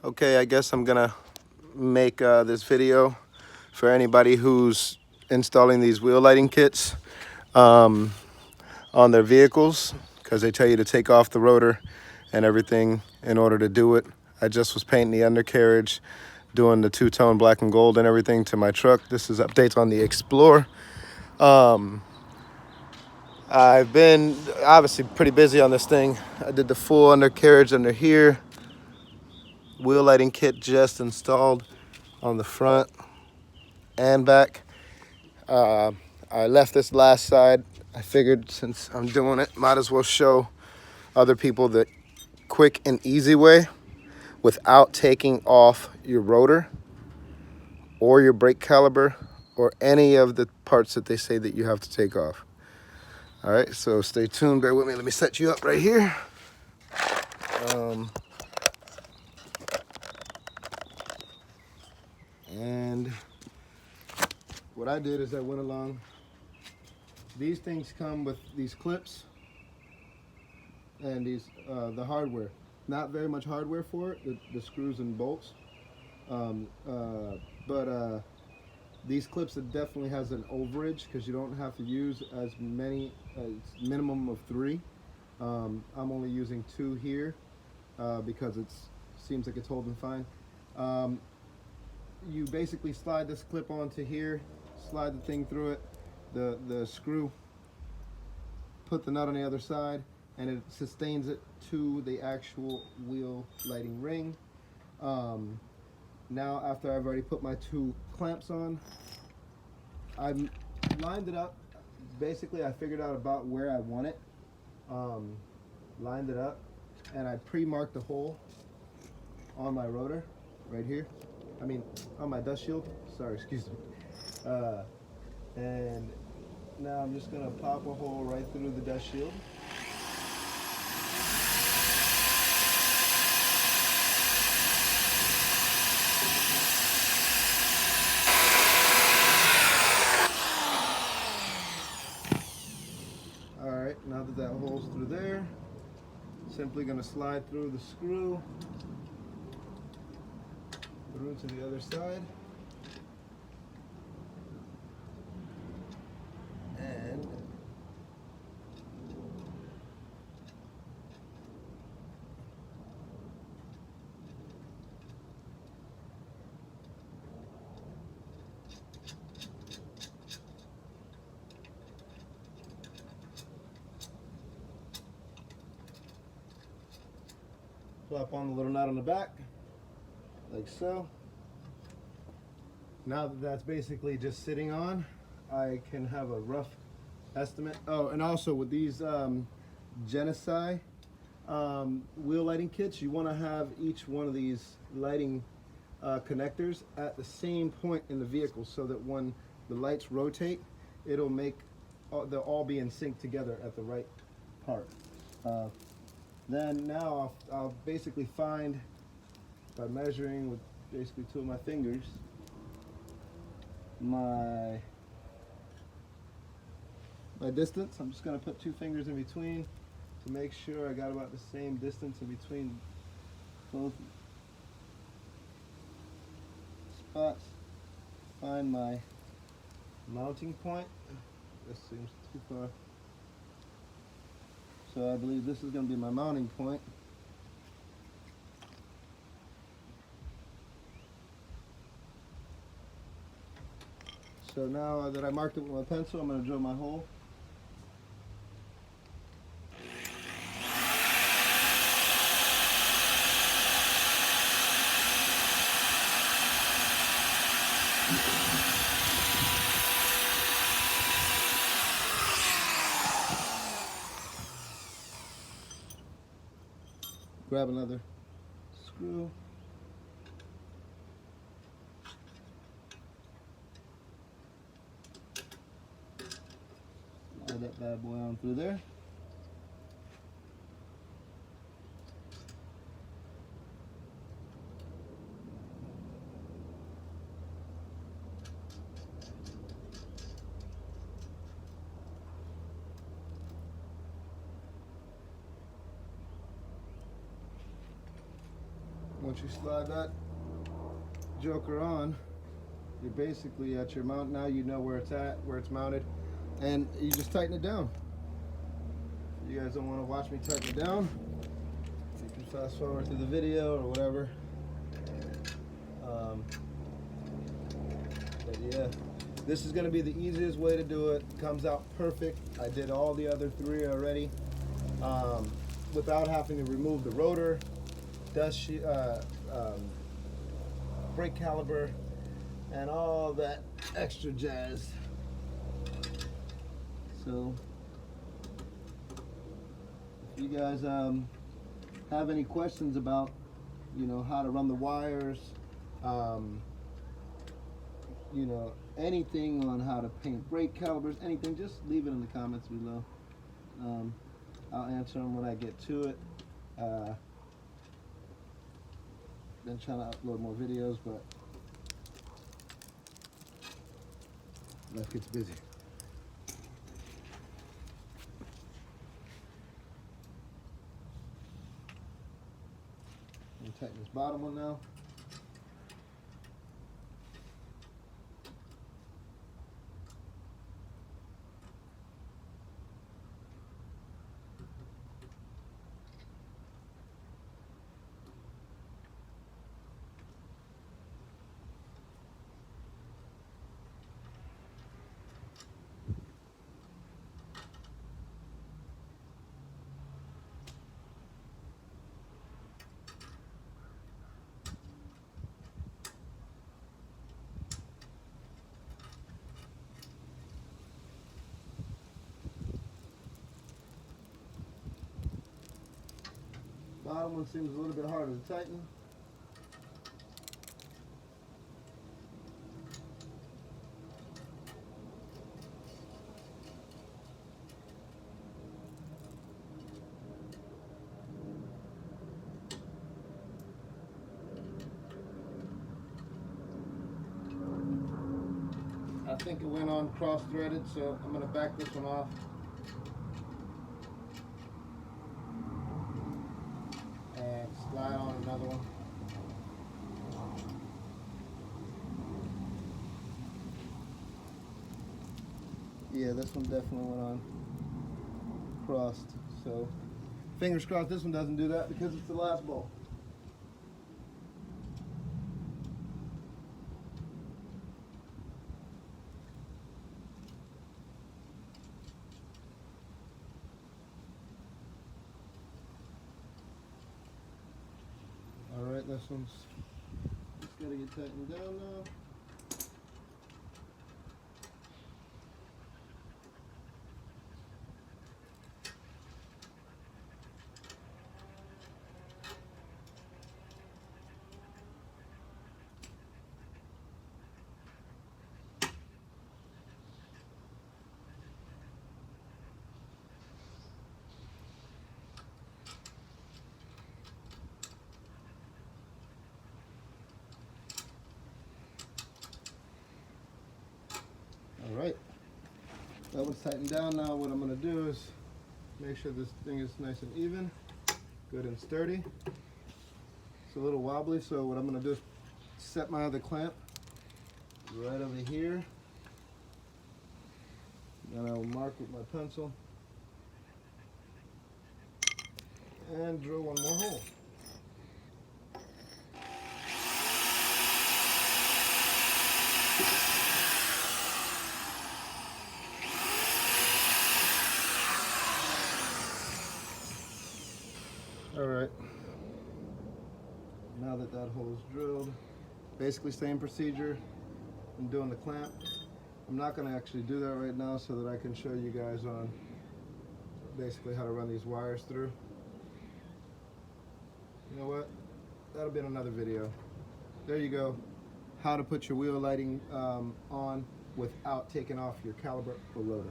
Okay, I guess I'm gonna make this video for anybody who's installing these wheel lighting kits on their vehicles, because they tell you to take off the rotor and everything in order to do it. I just was painting the undercarriage, doing the two-tone black and gold and everything to my truck. This is updates on the Explorer. I've been obviously pretty busy on this thing. I did the full undercarriage under here. Wheel lighting kit just installed on the front and back. I left this last side. I figured since I'm doing it, might as well show other people the quick and easy way without taking off your rotor or your brake caliper or any of the parts that they say that you have to take off. All right, so stay tuned, bear with me. Let me set you up right here. And what I did is I went along. These things come with these clips and these the hardware. Not very much hardware for it, the screws and bolts. But these clips, it definitely has an overage because you don't have to use as many, minimum of 3. I'm only using 2 here because it seems like it's holding fine. You basically slide this clip onto here, slide the thing through it, the screw, put the nut on the other side, and it sustains it to the actual wheel lighting ring. Now, after I've already put my 2 clamps on, I've lined it up. Basically, I figured out about where I want it, lined it up, and I pre-marked the hole on my rotor right here. I mean, on my dust shield. Sorry, excuse me. And now I'm just gonna pop a hole right through the dust shield. Alright, now that that hole's through there, simply gonna slide through the screw through to the other side. And plop on the little nut on the back, like so. Now that that's basically just sitting on, I can have a rough estimate. Oh, and also with these Genesai wheel lighting kits, you want to have each one of these lighting connectors at the same point in the vehicle so that when the lights rotate, it'll make, they'll all be in sync together at the right part. Then now I'll basically find, by measuring with basically 2 of my fingers, my distance. I'm just going to put 2 fingers in between to make sure I got about the same distance in between both spots. Find my mounting point. This seems too far. So I believe this is going to be my mounting point. So now that I marked it with my pencil, I'm going to drill my hole. Grab another screw. Slide that bad boy on through there. Once you slide that joker on, you're basically at your mount. Now you know where it's at, where it's mounted, and you just tighten it down. If you guys don't want to watch me tighten it down, you can fast forward through the video or whatever. But yeah, this is going to be the easiest way to do it. Comes out perfect. I did all the other three already without having to remove the rotor, brake caliper, and all that extra jazz. So if you guys have any questions about, you know, how to run the wires, you know, anything on how to paint brake calipers, anything, just leave it in the comments below. I'll answer them when I get to it. Been trying to upload more videos, but life gets busy. I'm gonna tighten this bottom one now. Bottom one seems a little bit harder to tighten. I think it went on cross-threaded, so I'm going to back this one off. And slide on another one. Yeah, this one definitely went on crossed. So fingers crossed this one doesn't do that because it's the last bolt. Alright, this one's just gotta get tightened down now. Alright, that one's tightened down now. What I'm going to do is make sure this thing is nice and even, good and sturdy. It's a little wobbly, so what I'm going to do is set my other clamp right over here. Then I'll mark with my pencil and drill one more hole. Alright, now that that hole's drilled, basically same procedure in doing the clamp. I'm not going to actually do that right now so that I can show you guys on basically how to run these wires through. You know what? That'll be in another video. There you go. How to put your wheel lighting on without taking off your caliper or rotor.